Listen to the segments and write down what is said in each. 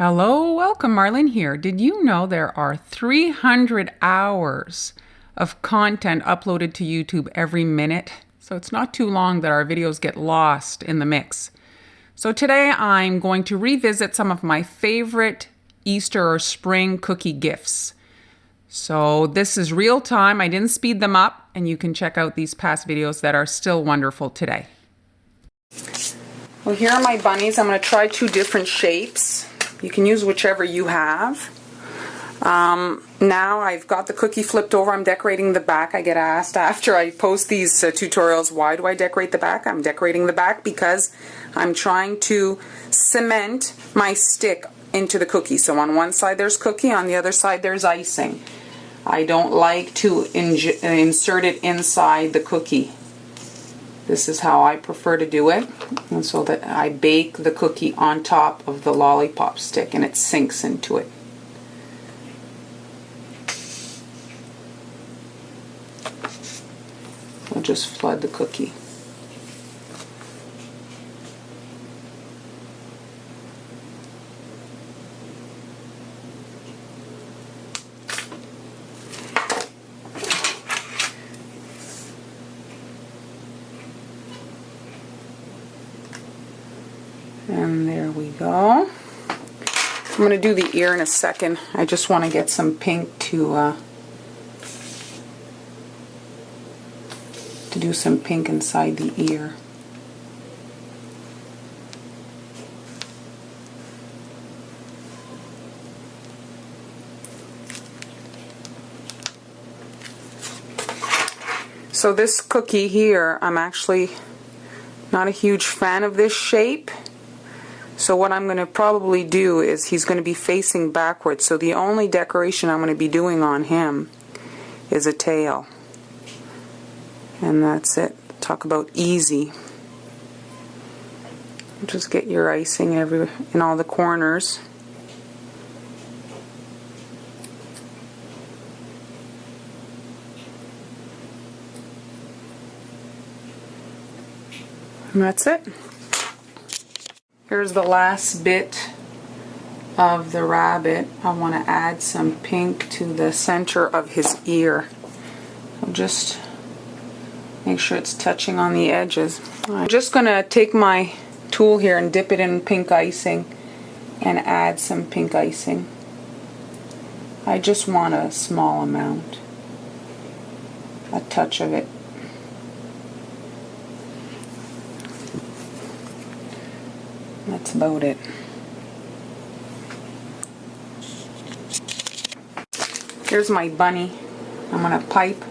Hello, welcome, Marlene here. Did you know there are 300 hours of content uploaded to YouTube every minute? So it's not too long that our videos get lost in the mix. So today I'm going to revisit some of my favorite Easter or spring cookie gifts. So this is real time. I didn't speed them up, and you can check out these past videos that are still wonderful today. Well, here are my bunnies. I'm going to try two different shapes. You can use whichever you have. Now I've got the cookie flipped over. I'm decorating the back. I get asked after I post these tutorials, why do I decorate the back? I'm decorating the back because I'm trying to cement my stick into the cookie. So on one side there's cookie, on the other side there's icing. I don't like to insert it inside the cookie. This is how I prefer to do it, and so that I bake the cookie on top of the lollipop stick and it sinks into it. I'll just flood the cookie. And there we go. I'm going to do the ear in a second. I just want to get some pink to do some pink inside the ear. So this cookie here, I'm actually not a huge fan of this shape. So what I'm going to probably do is he's going to be facing backwards. So the only decoration I'm going to be doing on him is a tail. And that's it. Talk about easy. Just get your icing in all the corners. And that's it. Here's the last bit of the rabbit. I want to add some pink to the center of his ear. So just make sure it's touching on the edges. I'm just going to take my tool here and dip it in pink icing and add some pink icing. I just want a small amount, a touch of it. That's about it. Here's my bunny. I'm going to pipe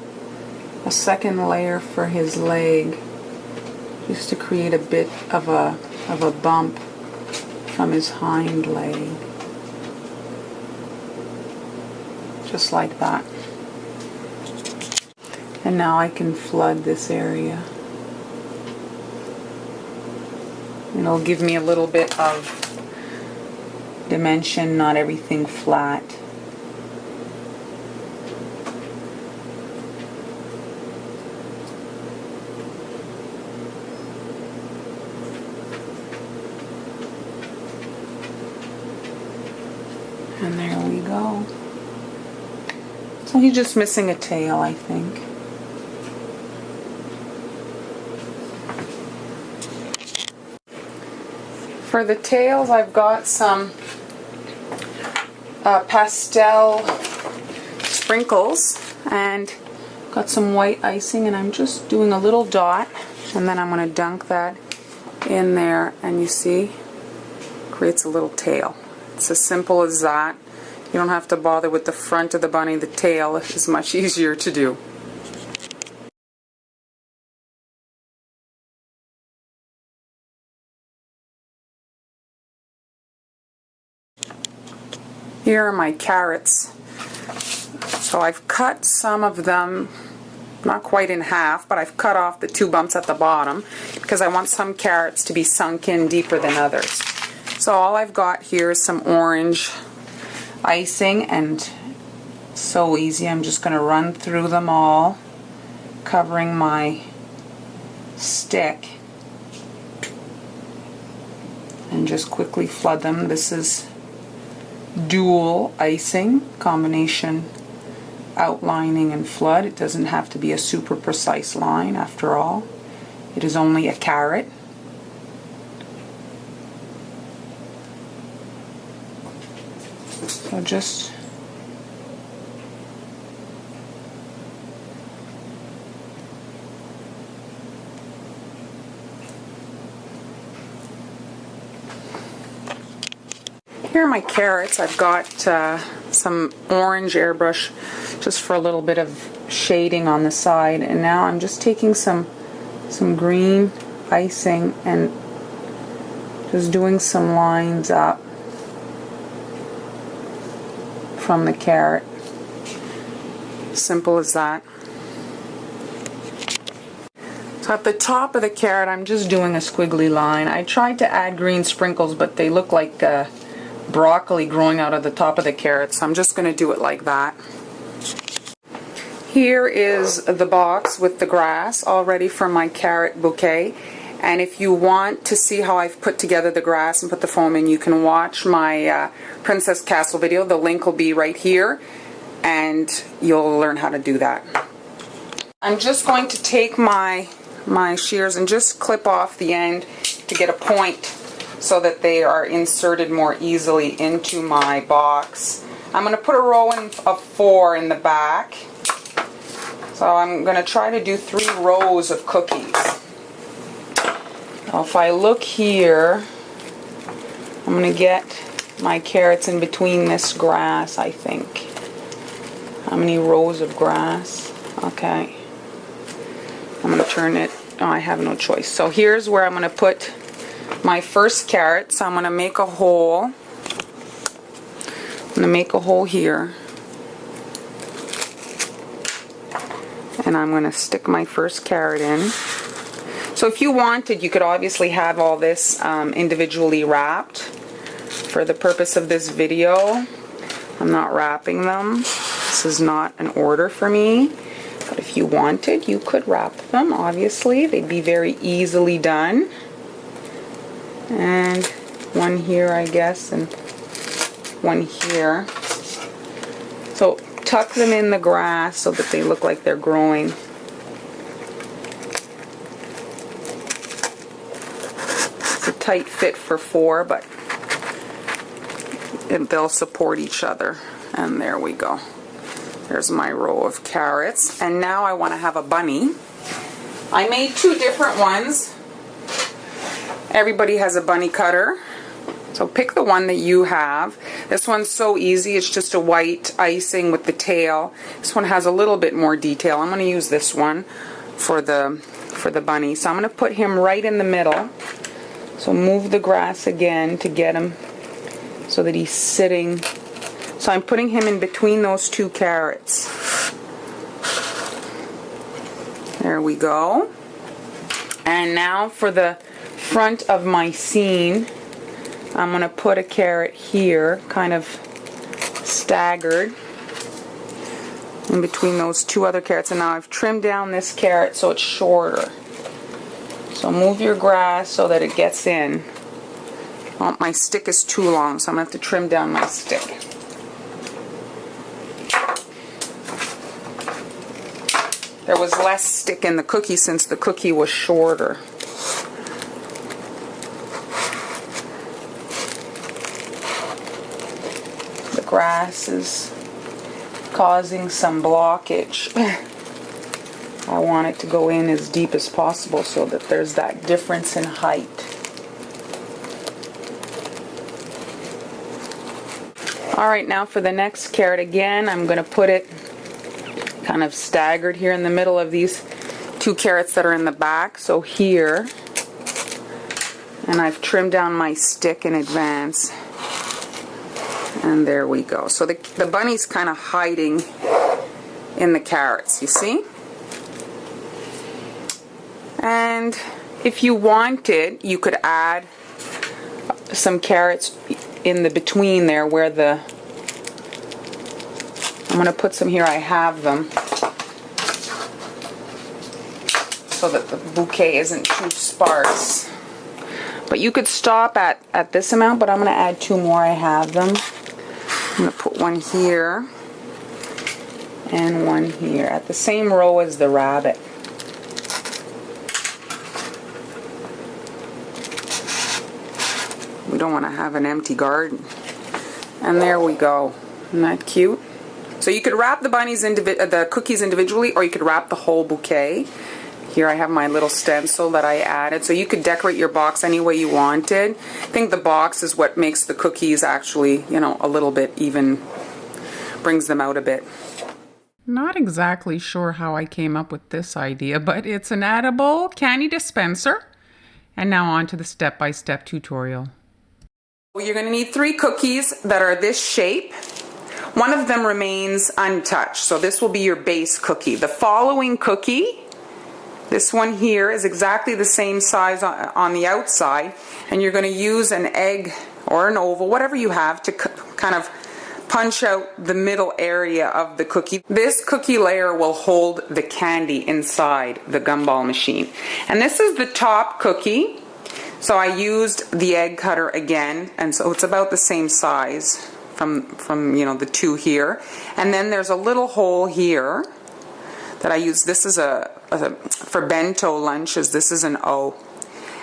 a second layer for his leg just to create a bit of a bump from his hind leg. Just like that. And now I can flood this area. It'll give me a little bit of dimension, not everything flat. And there we go. So he's just missing a tail, I think. For the tails, I've got some pastel sprinkles and got some white icing, and I'm just doing a little dot, and then I'm going to dunk that in there, and you see, creates a little tail. It's as simple as that. You don't have to bother with the front of the bunny. The tail is much easier to do. Here are my carrots. So I've cut some of them, not quite in half, but I've cut off the two bumps at the bottom because I want some carrots to be sunk in deeper than others. So all I've got here is some orange icing, and so easy. I'm just going to run through them all, covering my stick, and just quickly flood them. This is dual icing, combination outlining and flood. It doesn't have to be a super precise line after all. It is only a carrot. So just here are my carrots. I've got some orange airbrush just for a little bit of shading on the side, and now I'm just taking some green icing and just doing some lines up from the carrot. Simple as that. So at the top of the carrot, I'm just doing a squiggly line. I tried to add green sprinkles, but they look like broccoli growing out of the top of the carrot, so I'm just going to do it like that. Here is the box with the grass all ready for my carrot bouquet, and if you want to see how I've put together the grass and put the foam in, you can watch my Princess Castle video. The link will be right here, and you'll learn how to do that. I'm just going to take my shears and just clip off the end to get a point so that they are inserted more easily into my box. I'm going to put a row of 4 in the back. So I'm going to try to do 3 rows of cookies. Now if I look here, I'm going to get my carrots in between this grass, I think. How many rows of grass? Okay. I'm going to turn it. Oh, I have no choice. So here's where I'm going to put my first carrot. So I'm going to make a hole. I'm going to make a hole here. And I'm going to stick my first carrot in. So if you wanted, you could obviously have all this individually wrapped. For the purpose of this video, I'm not wrapping them. This is not an order for me. But if you wanted, you could wrap them, obviously. They'd be very easily done. And one here, I guess, and one here. So tuck them in the grass so that they look like they're growing. It's a tight fit for 4, but they'll support each other. And there we go. There's my row of carrots. And now I want to have a bunny. I made 2 different ones. Everybody has a bunny cutter. So pick the one that you have. This one's so easy. It's just a white icing with the tail. This one has a little bit more detail. I'm going to use this one for the bunny. So I'm going to put him right in the middle. So move the grass again to get him so that he's sitting. So I'm putting him in between those 2 carrots. There we go. And now for the front of my scene, I'm going to put a carrot here, kind of staggered in between those 2 other carrots. And now I've trimmed down this carrot so it's shorter. So move your grass so that it gets in. Well, my stick is too long, so I'm going to have to trim down my stick. There was less stick in the cookie since the cookie was shorter. The grass is causing some blockage. I want it to go in as deep as possible so that there's that difference in height. Alright, now for the next carrot again, I'm going to put it kind of staggered here in the middle of these 2 carrots that are in the back. So here, and I've trimmed down my stick in advance. And there we go. So the bunny's kind of hiding in the carrots, you see? And if you wanted, you could add some carrots in the between there where the... I'm going to put some here, I have them, so that the bouquet isn't too sparse. But you could stop at this amount, but I'm going to add 2 more, I have them. going to put one here and one here at the same row as the rabbit. We don't want to have an empty garden. And there we go. Isn't that cute? So you could wrap the cookies individually, or you could wrap the whole bouquet. Here I have my little stencil that I added. So you could decorate your box any way you wanted. I think the box is what makes the cookies actually, you know, a little bit even, brings them out a bit. Not exactly sure how I came up with this idea, but it's an edible candy dispenser. And now on to the step-by-step tutorial. You're going to need 3 cookies that are this shape. One of them remains untouched, so this will be your base cookie. The following cookie, this one here, is exactly the same size on the outside, and you're going to use an egg or an oval, whatever you have, to kind of punch out the middle area of the cookie. This cookie layer will hold the candy inside the gumball machine. And this is the top cookie. So I used the egg cutter again, and so it's about the same size from you know, the 2 here. And then there's a little hole here that I use. This is for bento lunches, this is an O.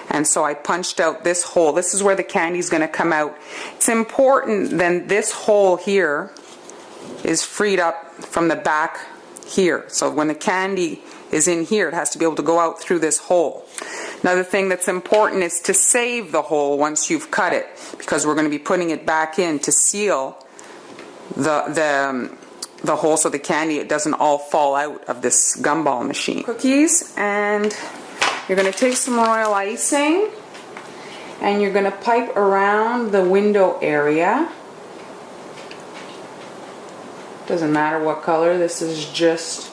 And so I punched out this hole. This is where the candy's going to come out. It's important then this hole here is freed up from the back here. So when the candy is in here, it has to be able to go out through this hole. Another thing that's important is to save the hole once you've cut it, because we're going to be putting it back in to seal the hole so the candy, it doesn't all fall out of this gumball machine. Cookies, and you're going to take some royal icing and you're going to pipe around the window area. Doesn't matter what color, this is just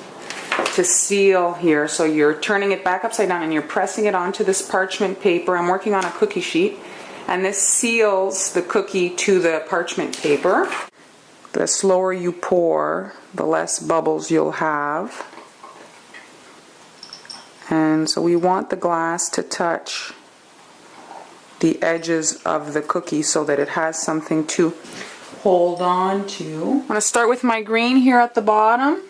to seal here. So you're turning it back upside down and you're pressing it onto this parchment paper. I'm working on a cookie sheet, and this seals the cookie to the parchment paper. The slower you pour, the less bubbles you'll have. And so we want the glass to touch the edges of the cookie so that it has something to hold on to. I'm going to start with my green here at the bottom.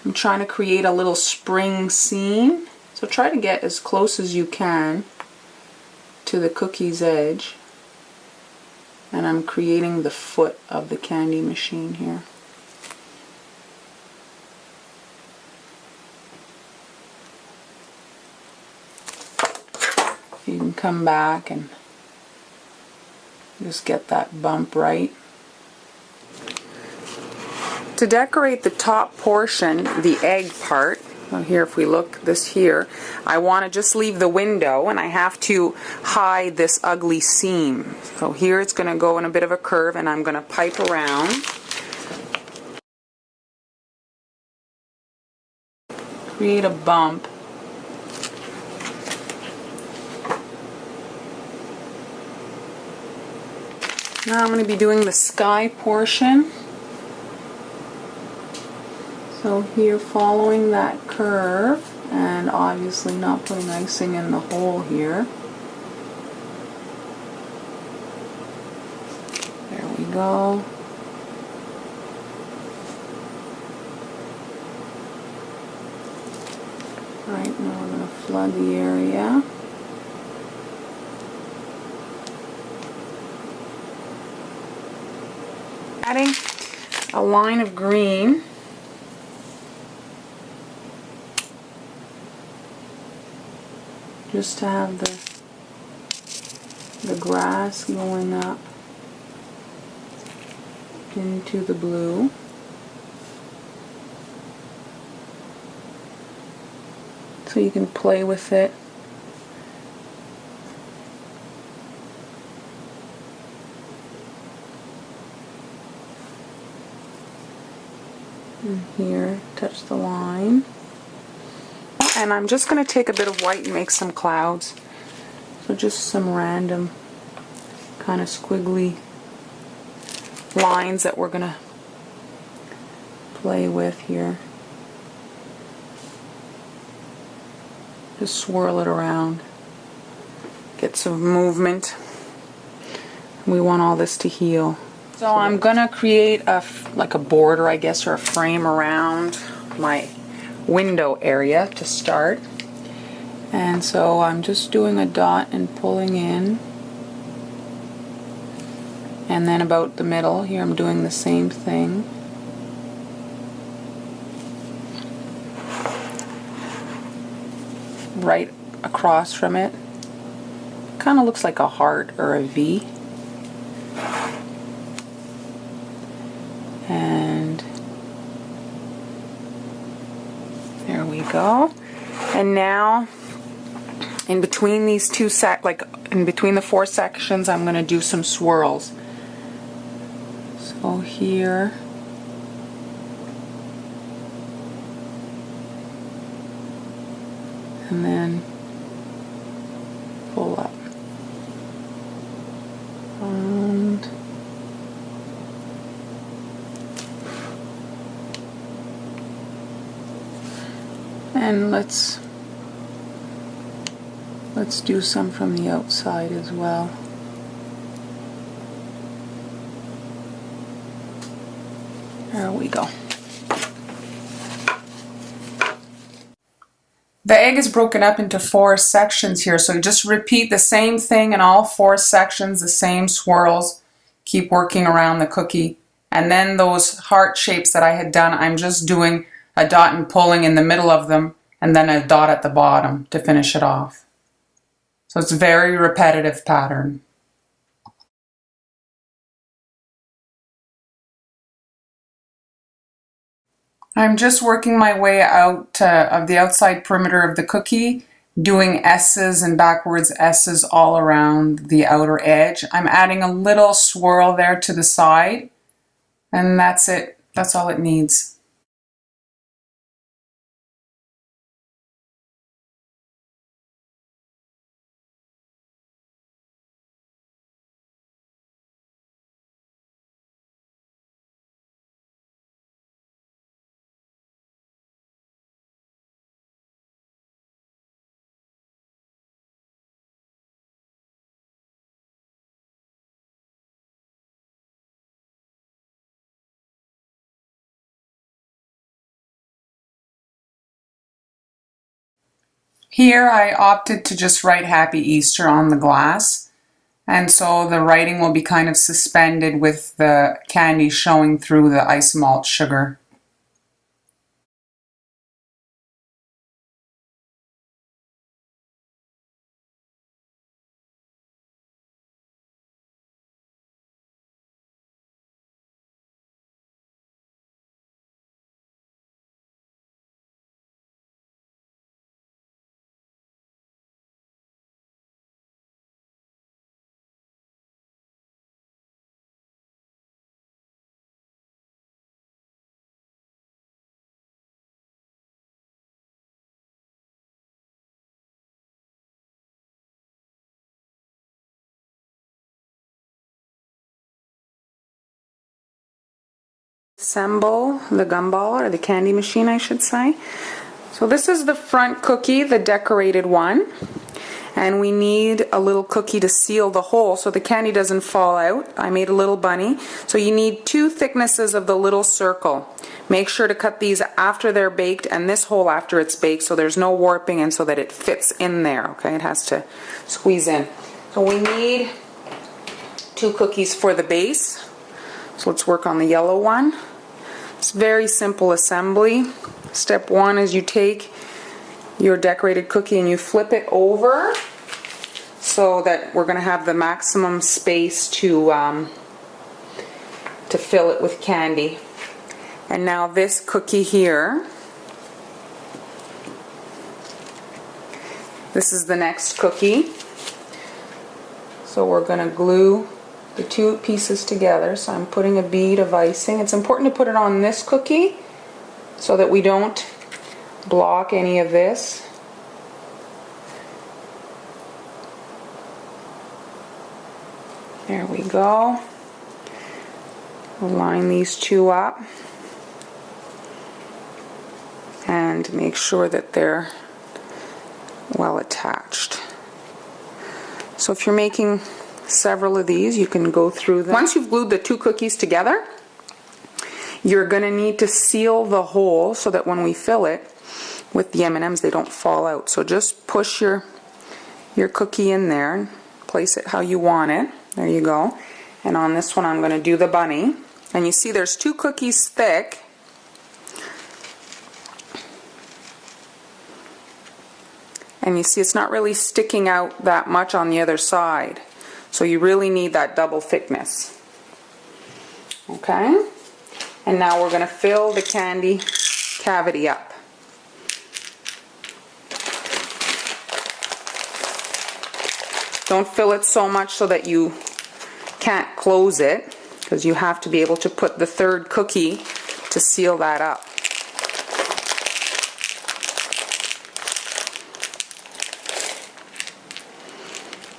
I'm trying to create a little spring scene. So try to get as close as you can to the cookie's edge. And I'm creating the foot of the candy machine here. You can come back and just get that bump right. To decorate the top portion, the egg part, well, here if we look, this here, I want to just leave the window, and I have to hide this ugly seam. So here it's going to go in a bit of a curve, and I'm going to pipe around. Create a bump. Now I'm going to be doing the sky portion. So here, following that curve, and obviously not putting icing in the hole here. There we go. Right, now we're going to flood the area. Adding a line of green. Just to have the grass going up into the blue. So you can play with it. And here, touch the line. And I'm just going to take a bit of white and make some clouds. So just some random kind of squiggly lines that we're going to play with here. Just swirl it around. Get some movement. We want all this to heal. So I'm gonna create like a border, I guess, or a frame around my window area to start. And so I'm just doing a dot and pulling in. And then about the middle here I'm doing the same thing. Right across from it. Kind of looks like a heart or a V. And there we go. And now in between these two in between the four sections, I'm going to do some swirls. So here, and then pull up. And let's do some from the outside as well. There we go. The egg is broken up into four sections here, so you just repeat the same thing in all four sections, the same swirls. Keep working around the cookie. And then those heart shapes that I had done, I'm just doing a dot and pulling in the middle of them, and then a dot at the bottom to finish it off. So it's a very repetitive pattern. I'm just working my way out of the outside perimeter of the cookie, doing S's and backwards S's all around the outer edge. I'm adding a little swirl there to the side, and that's it. That's all it needs. Here I opted to just write Happy Easter on the glass, and so the writing will be kind of suspended with the candy showing through the ice malt sugar. Assemble the gumball, or the candy machine I should say. So this is the front cookie, the decorated one, and we need a little cookie to seal the hole so the candy doesn't fall out. I made a little bunny. So you need 2 thicknesses of the little circle. Make sure to cut these after they're baked and this hole after it's baked so there's no warping and so that it fits in there, okay? It has to squeeze in. So we need 2 cookies for the base. So let's work on the yellow one. It's very simple assembly. Step 1 is you take your decorated cookie and you flip it over so that we're going to have the maximum space to fill it with candy. And now this cookie here, this is the next cookie. So we're going to glue the 2 pieces together. So I'm putting a bead of icing. It's important to put it on this cookie so that we don't block any of this. There we go. We'll line these 2 up and make sure that they're well attached. So if you're making several of these. You can go through them. Once you've glued the two cookies together, you're going to need to seal the hole so that when we fill it with the M&Ms, they don't fall out. So just push your cookie in there and place it how you want it. There you go. And on this one, I'm going to do the bunny. And you see there's 2 cookies thick. And you see it's not really sticking out that much on the other side. So you really need that double thickness. Okay? And now we're going to fill the candy cavity up. Don't fill it so much so that you can't close it, because you have to be able to put the 3rd cookie to seal that up.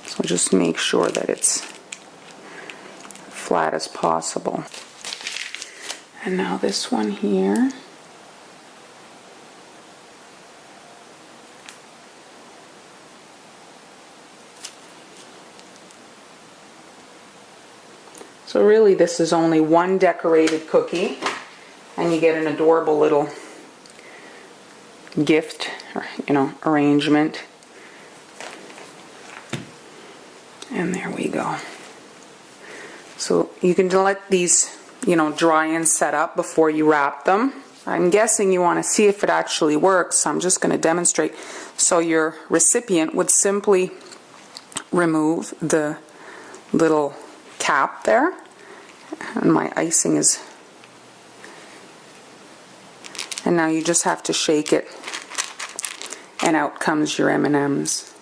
So just make sure that it's flat as possible. And now this one here. So really this is only one decorated cookie, and you get an adorable little gift, or, arrangement. And there we go. So you can let these, dry and set up before you wrap them. I'm guessing you want to see if it actually works, so I'm just going to demonstrate. So your recipient would simply remove the little cap there, and my icing is, and now you just have to shake it, and out comes your M&Ms.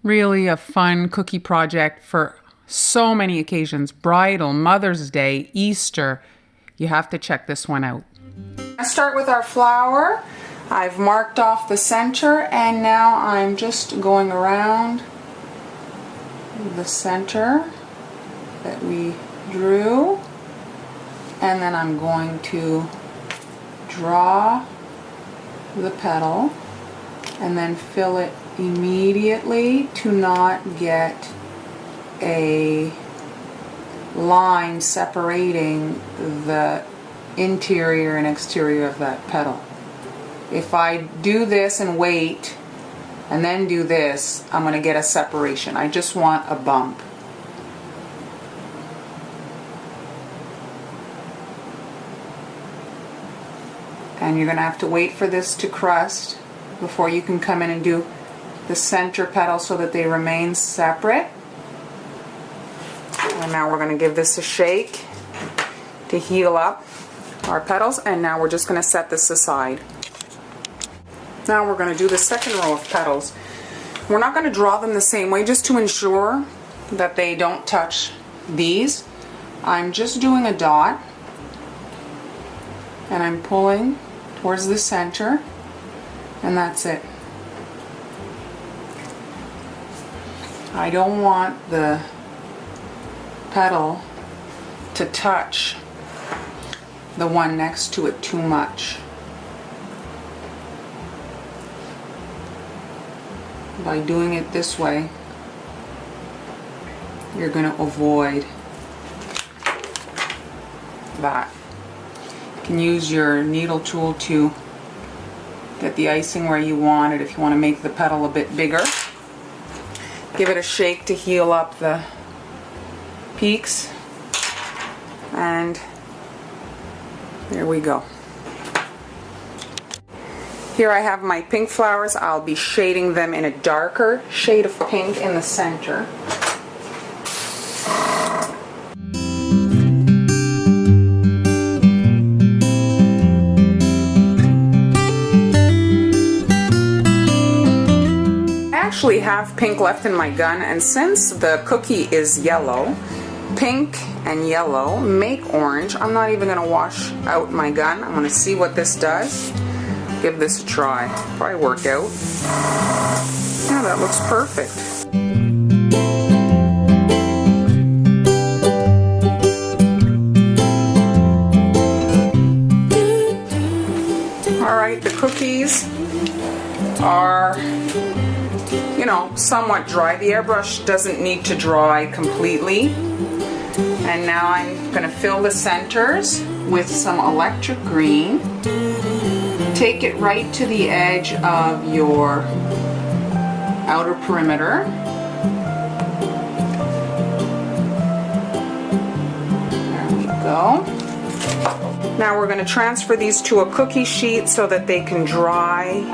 Really a fun cookie project for so many occasions. Bridal, Mother's Day, Easter. You have to check this one out. Let's start with our flower. I've marked off the center, and now I'm just going around the center that we drew, and then I'm going to draw the petal and then fill it immediately to not get a line separating the interior and exterior of that petal. If I do this and wait and then do this, I'm going to get a separation. I just want a bump. And you're going to have to wait for this to crust before you can come in and do the center petal so that they remain separate. And now we're going to give this a shake to heal up our petals, and now we're just going to set this aside. Now we're going to do the second row of petals. We're not going to draw them the same way, just to ensure that they don't touch these. I'm just doing a dot, and I'm pulling towards the center, and that's it. I don't want the petal to touch the one next to it too much. By doing it this way, you're going to avoid that. You can use your needle tool to get the icing where you want it if you want to make the petal a bit bigger. Give it a shake to heal up the peaks, and there we go. Here I have my pink flowers. I'll be shading them in a darker shade of pink in the center. I actually have pink left in my gun, and since the cookie is yellow, pink and yellow make orange. I'm not even going to wash out my gun. I'm going to see what this does. Give this a try. Probably work out. Yeah, that looks perfect. Alright, the cookies are, know, somewhat dry. The airbrush doesn't need to dry completely. And now I'm going to fill the centers with some electric green. Take it right to the edge of your outer perimeter. There we go. Now we're going to transfer these to a cookie sheet so that they can dry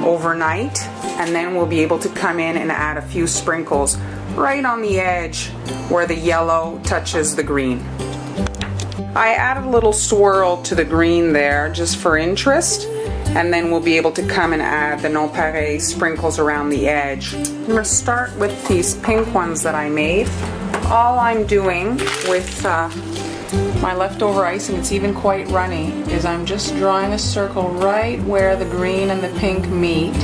overnight, and then we'll be able to come in and add a few sprinkles right on the edge where the yellow touches the green. I added a little swirl to the green there just for interest, and then we'll be able to come and add the nonpareil sprinkles around the edge. I'm going to start with these pink ones that I made. All I'm doing with my leftover icing, it's even quite runny, is I'm just drawing a circle right where the green and the pink meet.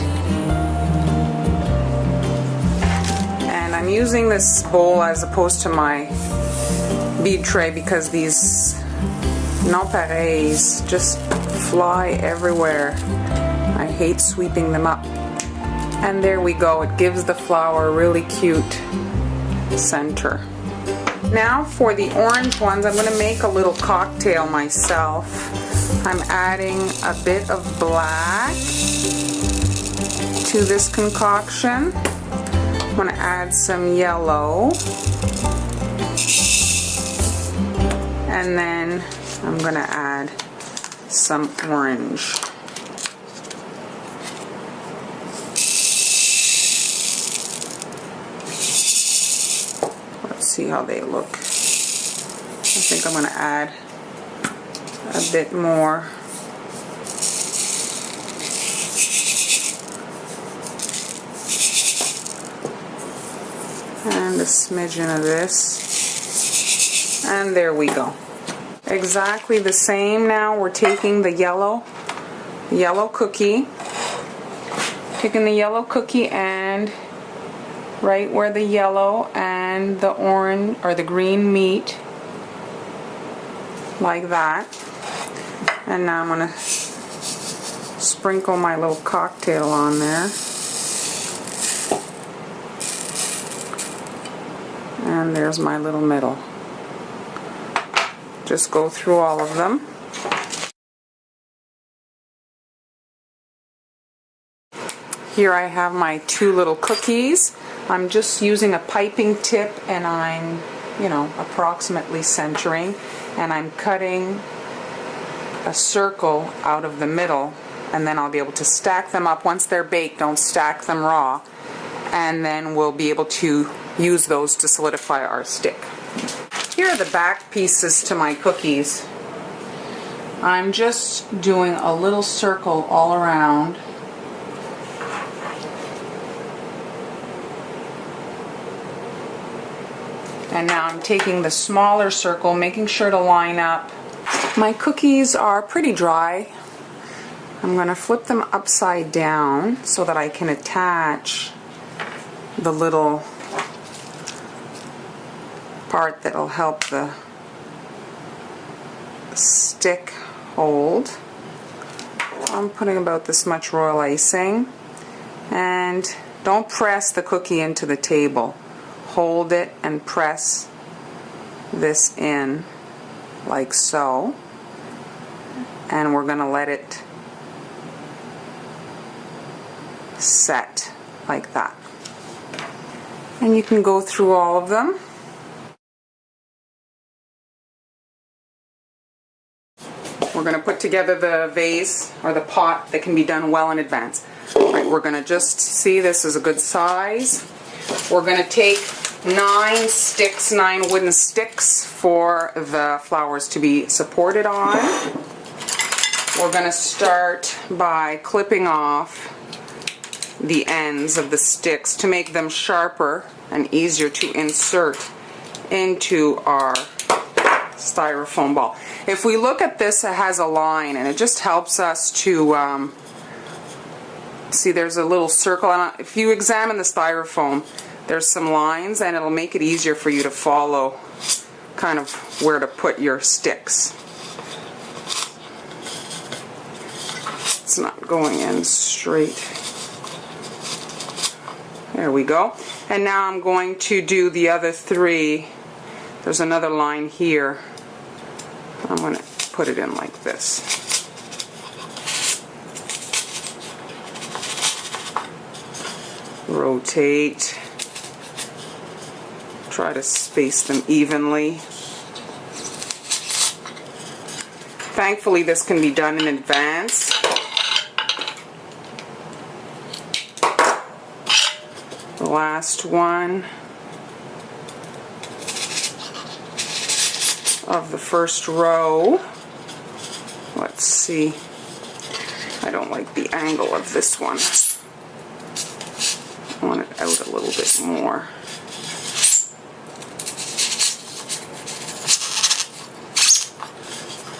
And I'm using this bowl as opposed to my bead tray because these nonpareils just fly everywhere. I hate sweeping them up. And there we go, it gives the flower a really cute center. Now for the orange ones, I'm going to make a little cocktail myself. I'm adding a bit of black to this concoction. I'm going to add some yellow. And then I'm going to add some orange. Let's see how they look. I think I'm going to add a bit more. And a smidgen of this. And there we go. Exactly the same. Now we're taking the yellow cookie, picking the yellow cookie, and right where the yellow and the orange or the green meet, like that. And now I'm going to sprinkle my little cocktail on there. And there's my little middle. Just go through all of them. Here I have my two little cookies. I'm just using a piping tip, and I'm, approximately centering, and I'm cutting a circle out of the middle, and then I'll be able to stack them up. Once they're baked, don't stack them raw, and then we'll be able to use those to solidify our stick. Here are the back pieces to my cookies. I'm just doing a little circle all around. And now I'm taking the smaller circle, making sure to line up. My cookies are pretty dry. I'm going to flip them upside down so that I can attach the little part that'll help the stick hold. I'm putting about this much royal icing, and don't press the cookie into the table. Hold it and press this in like so, and we're going to let it set like that. And you can go through all of them. We're going to put together the vase or the pot that can be done well in advance. Right, we're going to just see this is a good size. We're going to take 9 wooden sticks for the flowers to be supported on. We're going to start by clipping off the ends of the sticks to make them sharper and easier to insert into our styrofoam ball. If we look at this, it has a line, and it just helps us to see there's a little circle, and if you examine the styrofoam, there's some lines, and it'll make it easier for you to follow kind of where to put your sticks. It's not going in straight. There we go. And now I'm going to do the other 3. There's another line here. I'm going to put it in like this. Rotate. Try to space them evenly. Thankfully, this can be done in advance. The last one of the first row. Let's see. I don't like the angle of this one. I want it out a little bit more.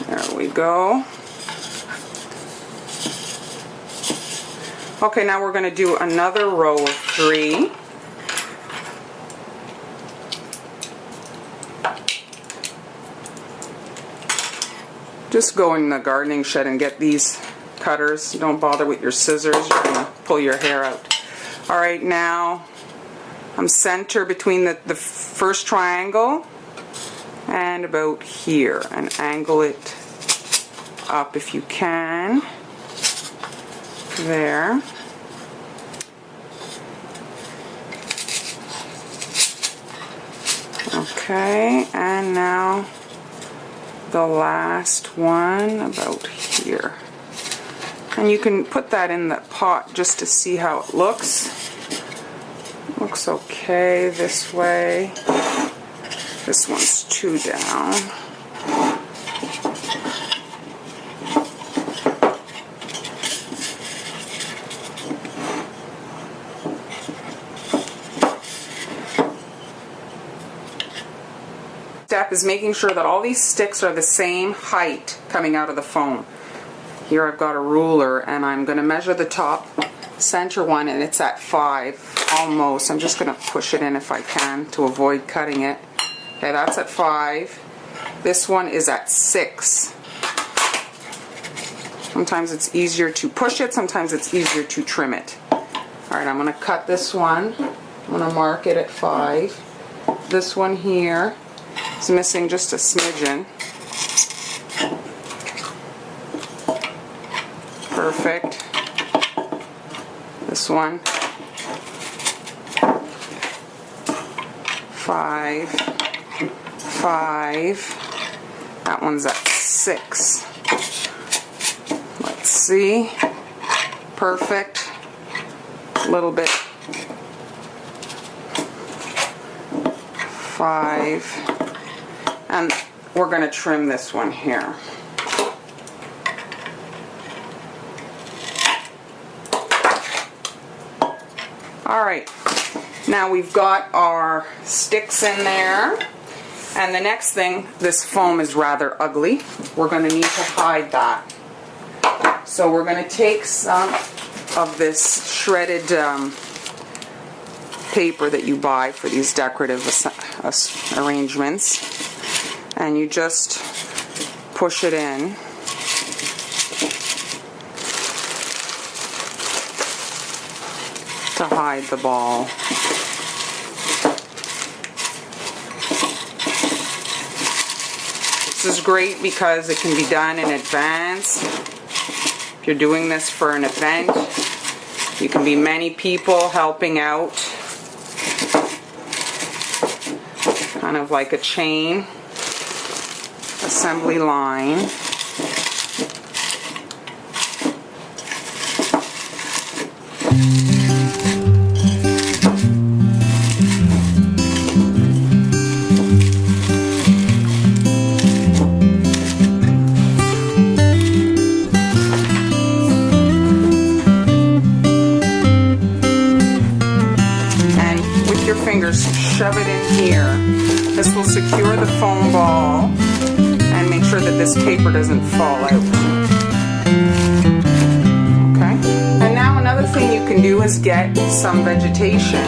There we go. Okay, now we're going to do another row of 3. Just go in the gardening shed and get these cutters. Don't bother with your scissors. You're going to pull your hair out. Alright, now I'm center between the first triangle and about here, and angle it up if you can. There. Okay, and now the last one about here. And you can put that in the pot just to see how it looks. Looks okay this way. This one's too down. Step is making sure that all these sticks are the same height coming out of the foam. Here I've got a ruler and I'm going to measure the top center one, and it's at 5 almost. I'm just going to push it in if I can to avoid cutting it. Okay, that's at 5. This one is at 6. Sometimes it's easier to push it, sometimes it's easier to trim it. Alright, I'm going to cut this one. I'm going to mark it at 5. This one here is missing just a smidgen. Perfect. This one. 5. 5. That one's at 6. Let's see. Perfect. A little bit. 5. And we're going to trim this one here. Alright, now we've got our sticks in there, and the next thing, this foam is rather ugly. We're going to need to hide that. So we're going to take some of this shredded paper that you buy for these decorative arrangements, and you just push it in. To hide the ball. This is great because it can be done in advance. If you're doing this for an event, you can be many people helping out. Kind of like a chain assembly line. Shove it in here. This will secure the foam ball and make sure that this paper doesn't fall out. Okay? And now another thing you can do is get some vegetation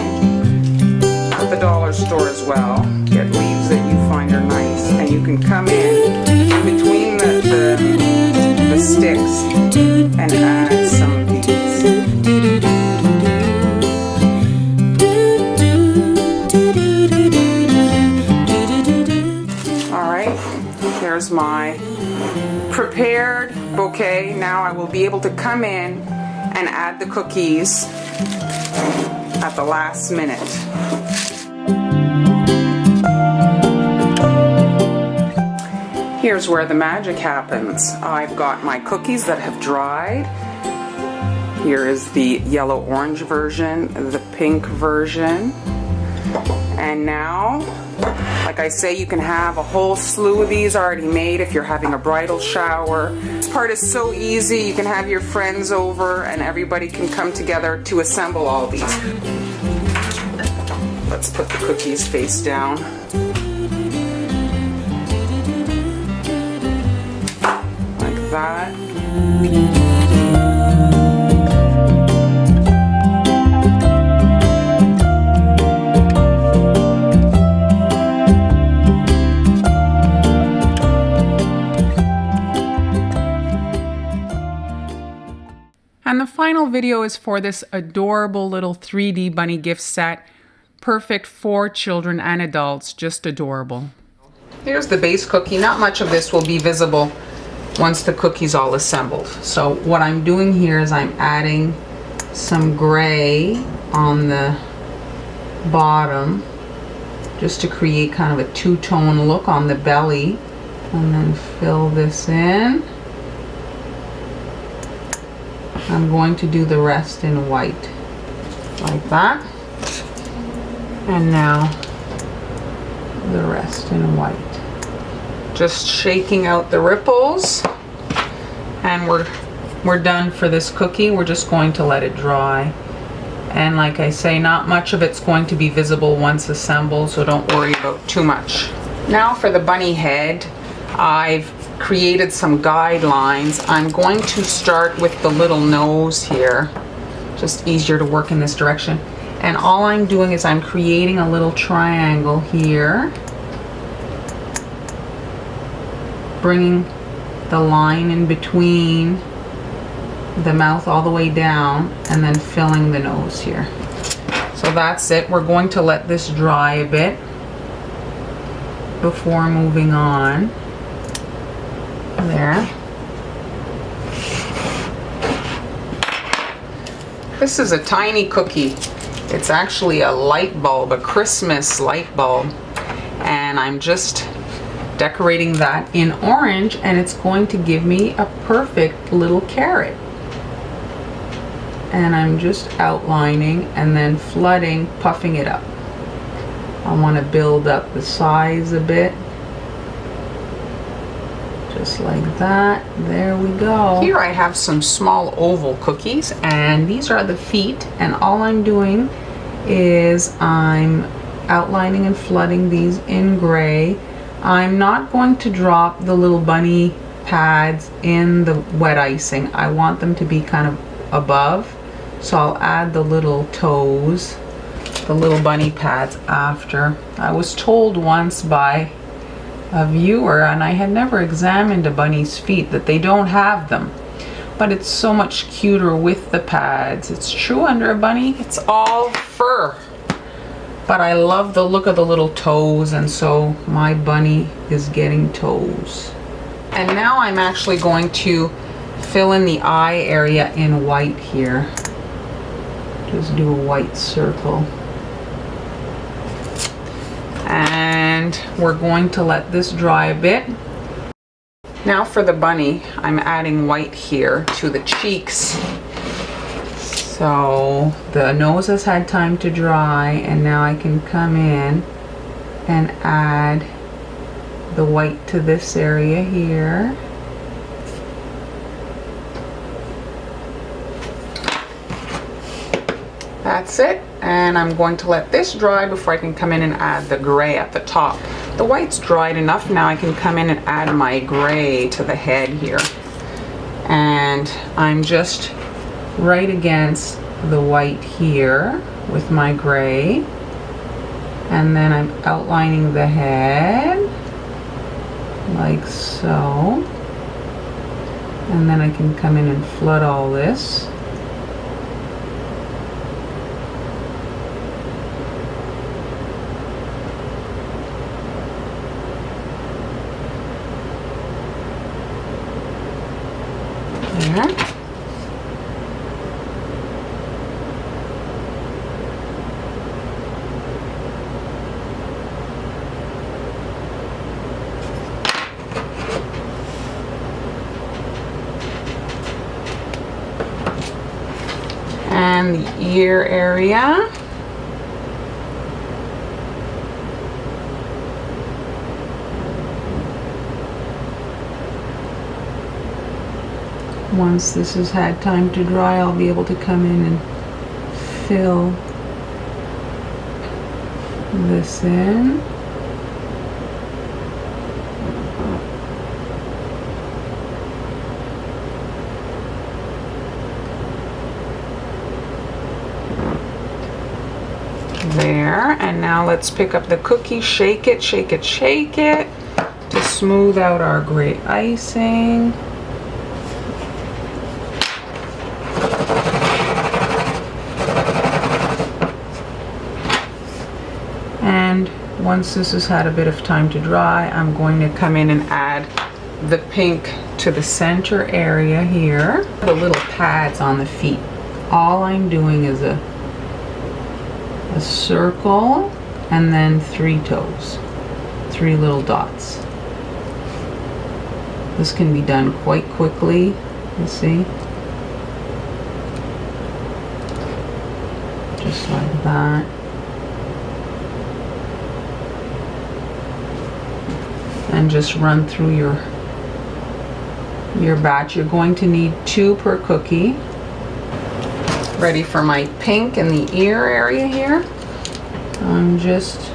at the dollar store as well. Get leaves that you find are nice, and you can come in between the sticks and add some of these. There's my prepared bouquet. Now I will be able to come in and add the cookies at the last minute. Here's where the magic happens. I've got my cookies that have dried. Here is the yellow-orange version, the pink version. And now, like I say, you can have a whole slew of these already made if you're having a bridal shower. This part is so easy. You can have your friends over and everybody can come together to assemble all these. Let's put the cookies face down. Like that. And the final video is for this adorable little 3D bunny gift set. Perfect for children and adults, just adorable. Here's the base cookie. Not much of this will be visible once the cookie's all assembled. So what I'm doing here is I'm adding some gray on the bottom just to create kind of a two-tone look on the belly, and then fill this in. I'm going to do the rest in white, like that. And now the rest in white. Just shaking out the ripples. And we're done for this cookie. We're just going to let it dry. And like I say, not much of it's going to be visible once assembled, so don't worry about too much. Now for the bunny head, I've created some guidelines. I'm going to start with the little nose here. Just easier to work in this direction. And all I'm doing is I'm creating a little triangle here, bringing the line in between the mouth all the way down, and then filling the nose here. So that's it. We're going to let this dry a bit before moving on. There. This is a tiny cookie. It's actually a light bulb, a Christmas light bulb. And I'm just decorating that in orange, and it's going to give me a perfect little carrot. And I'm just outlining and then flooding, puffing it up. I want to build up the size a bit. Just like that. There we go. Here I have some small oval cookies, and these are the feet, and all I'm doing is I'm outlining and flooding these in gray. I'm not going to drop the little bunny pads in the wet icing. I want them to be kind of above, so I'll add the little toes, the little bunny pads after. I was told once by a viewer, and I had never examined a bunny's feet, that they don't have them, but it's so much cuter with the pads. It's true, under a bunny it's all fur, but I love the look of the little toes, and so my bunny is getting toes. And now I'm actually going to fill in the eye area in white here. Just do a white circle. And we're going to let this dry a bit. Now for the bunny, I'm adding white here to the cheeks. So the nose has had time to dry, and now I can come in and add the white to this area here. That's it, and I'm going to let this dry before I can come in and add the gray at the top. The white's dried enough. Now I can come in and add my gray to the head here. And I'm just right against the white here with my gray. And then I'm outlining the head like so. And then I can come in and flood all this. there. And the ear area. Once this has had time to dry, I'll be able to come in and fill this in. There, and now let's pick up the cookie, shake it, shake it, shake it to smooth out our gray icing. And once this has had a bit of time to dry, I'm going to come in and add the pink to the center area here. The little pads on the feet. All I'm doing is a circle and then 3 toes, 3 little dots. This can be done quite quickly, you see, just like that. And just run through your batch. You're going to need 2 per cookie. Ready for my pink in the ear area here. I'm just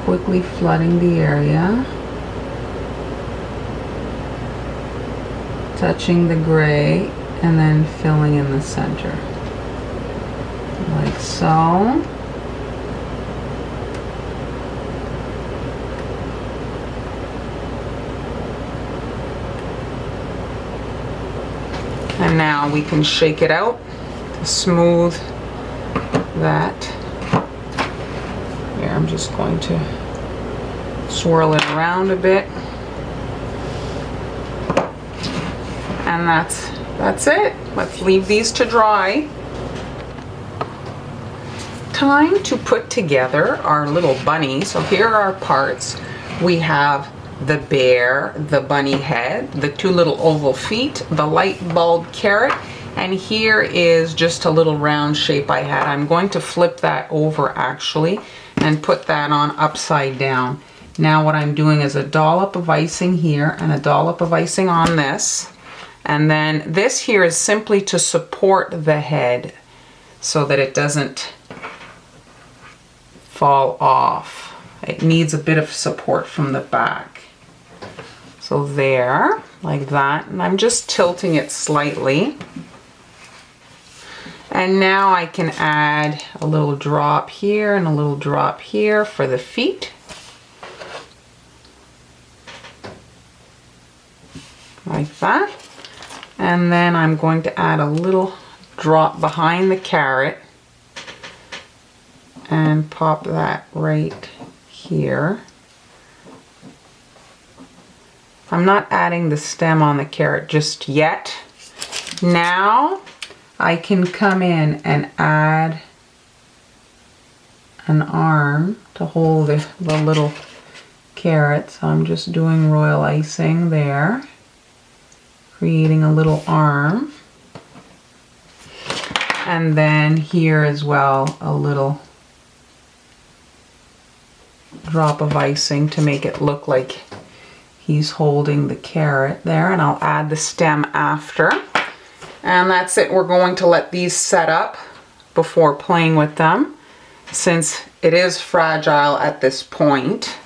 quickly flooding the area, touching the gray, and then filling in the center, like so. And now we can shake it out to smooth that. Here, I'm just going to swirl it around a bit. And that's it. Let's leave these to dry. Time to put together our little bunny. So here are our parts. We have the bear, the bunny head, the 2 little oval feet, the light bulb carrot, and here is just a little round shape I had. I'm going to flip that over actually and put that on upside down. Now what I'm doing is a dollop of icing here and a dollop of icing on this. And then this here is simply to support the head so that it doesn't fall off. It needs a bit of support from the back. So there, like that. And I'm just tilting it slightly. And now I can add a little drop here and a little drop here for the feet. Like that. And then I'm going to add a little drop behind the carrot and pop that right here. I'm not adding the stem on the carrot just yet. Now I can come in and add an arm to hold the little carrot. So I'm just doing royal icing there, creating a little arm. And then here as well, a little drop of icing to make it look like he's holding the carrot there. And I'll add the stem after. And that's it. We're going to let these set up before playing with them, since it is fragile at this point.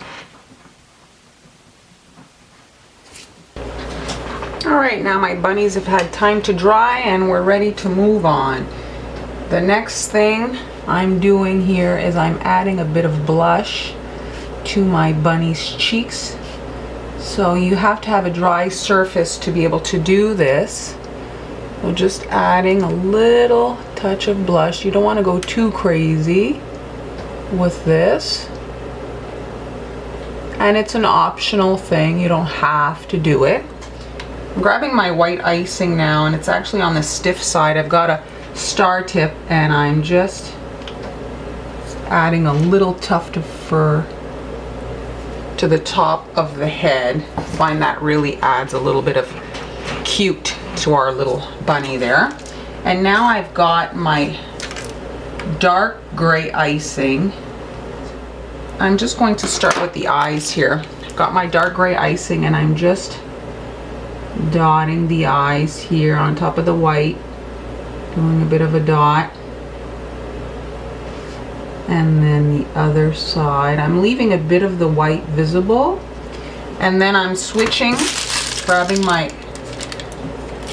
Alright, now my bunnies have had time to dry and we're ready to move on. The next thing I'm doing here is I'm adding a bit of blush to my bunny's cheeks. So you have to have a dry surface to be able to do this. So just adding a little touch of blush. You don't want to go too crazy with this. And it's an optional thing. You don't have to do it. I'm grabbing my white icing now, and it's actually on the stiff side. I've got a star tip, and I'm just adding a little tuft of fur to the top of the head. I find that really adds a little bit of cute to our little bunny there. And now I've got my dark gray icing. I'm just going to start with the eyes here. I've got my dark gray icing, and I'm just dotting the eyes here on top of the white, doing a bit of a dot. And then the other side, I'm leaving a bit of the white visible, and then I'm switching, grabbing my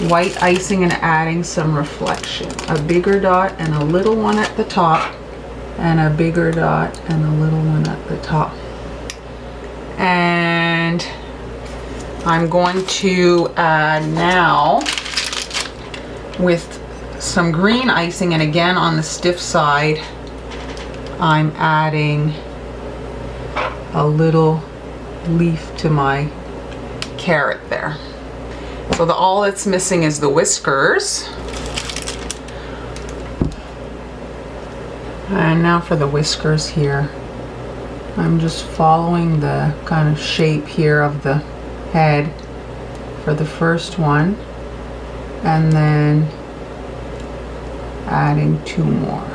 white icing and adding some reflection. A bigger dot and a little one at the top, and a bigger dot and a little one at the top. And I'm going to add now with some green icing, and again on the stiff side, I'm adding a little leaf to my carrot there. So all that's missing is the whiskers. And now for the whiskers here, I'm just following the kind of shape here of the head for the first one, and then adding 2 more.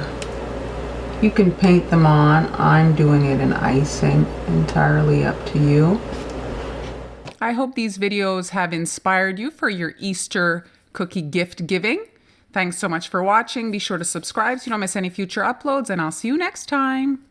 You can paint them on. I'm doing it in icing, entirely up to you. I hope these videos have inspired you for your Easter cookie gift giving. Thanks so much for watching. Be sure to subscribe so you don't miss any future uploads, and I'll see you next time.